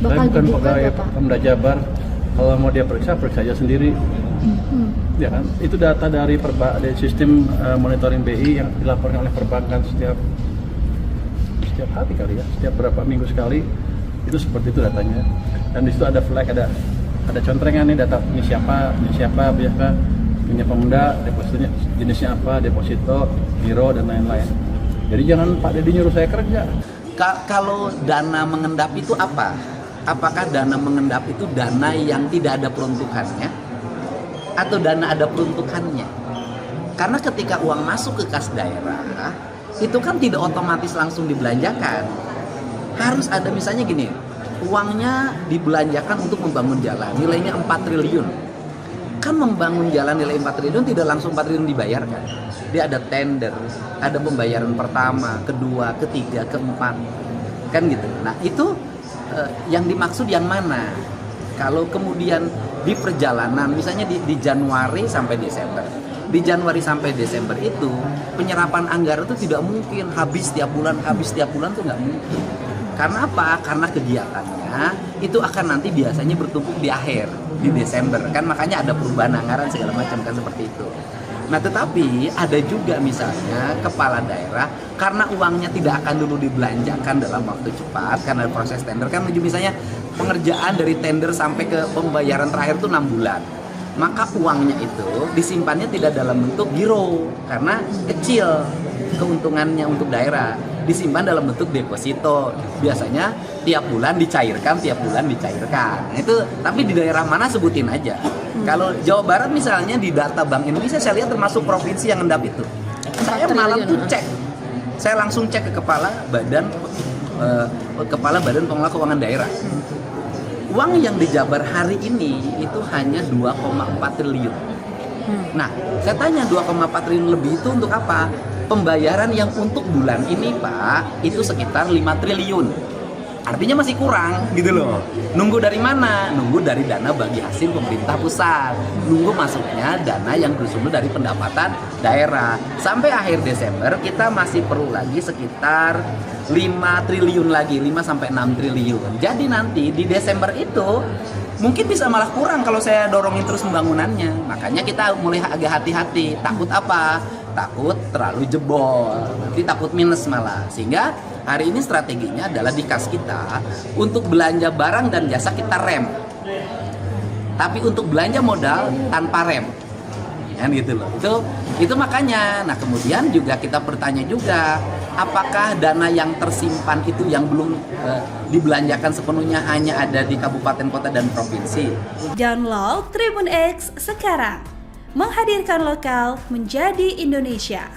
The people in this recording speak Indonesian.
Saya bakal bukan dibuka pegawai Bapak? Pemda Jabar. Kalau mau dia periksa aja sendiri. Ya kan? Itu data dari dari sistem monitoring BI yang dilaporkan oleh perbankan setiap hari kali ya, setiap berapa minggu sekali. Itu seperti itu datanya. Dan di situ ada flag, ada contrengan nih data ini siapa, biasa punya Pemda, depositonya jenisnya apa, deposito, giro dan lain-lain. Jadi jangan Pak Deddy nyuruh saya kerja. Kalau dana mengendap itu apa? Apakah dana mengendap itu dana yang tidak ada peruntukannya atau dana ada peruntukannya? Karena ketika uang masuk ke kas daerah itu kan tidak otomatis langsung dibelanjakan. Harus ada misalnya gini, uangnya dibelanjakan untuk membangun jalan, nilainya 4 triliun. Kan membangun jalan nilai 4 triliun tidak langsung 4 triliun dibayarkan. Dia ada tender, ada pembayaran pertama, kedua, ketiga, keempat. Kan gitu. Nah, itu yang dimaksud yang mana? Kalau kemudian di perjalanan, misalnya di Januari sampai Desember. Di Januari sampai Desember itu penyerapan anggaran itu tidak mungkin habis tiap bulan tuh nggak mungkin. Karena apa? Karena kegiatannya itu akan nanti biasanya bertumpuk di akhir, di Desember. Kan makanya ada perubahan anggaran segala macam kan seperti itu. Nah tetapi ada juga misalnya kepala daerah karena uangnya tidak akan dulu dibelanjakan dalam waktu cepat karena proses tender kan misalnya pengerjaan dari tender sampai ke pembayaran terakhir itu 6 bulan. Maka uangnya itu disimpannya tidak dalam bentuk giro karena kecil keuntungannya untuk daerah, disimpan dalam bentuk deposito. Biasanya tiap bulan dicairkan. Nah, itu tapi di daerah mana sebutin aja. Kalau Jawa Barat misalnya di data Bank Indonesia saya lihat termasuk provinsi yang ngendap itu. Saya malam tuh cek. Saya langsung cek ke kepala badan pengelola keuangan daerah. Uang yang di Jabar hari ini itu hanya 2,4 triliun. Nah, saya tanya 2,4 triliun lebih itu untuk apa? Pembayaran yang untuk bulan ini Pak itu sekitar 5 triliun. Artinya masih kurang gitu loh. Nunggu dari mana? Nunggu dari dana bagi hasil pemerintah pusat. Nunggu masuknya dana yang bersumber dari pendapatan daerah. Sampai akhir Desember kita masih perlu lagi sekitar 5 triliun lagi, 5 sampai 6 triliun. Jadi nanti di Desember itu mungkin bisa malah kurang kalau saya dorongin terus pembangunannya. Makanya kita mulai agak hati-hati. Takut apa? Takut terlalu jebol. Nanti takut minus malah. Sehingga hari ini strateginya adalah di kas kita untuk belanja barang dan jasa kita rem. Tapi untuk belanja modal tanpa rem. Kan gitu loh. Itu makanya. Nah, kemudian juga kita bertanya juga, apakah dana yang tersimpan itu yang belum dibelanjakan sepenuhnya hanya ada di kabupaten, kota dan provinsi. Download Tribun X sekarang. Menghadirkan lokal menjadi Indonesia.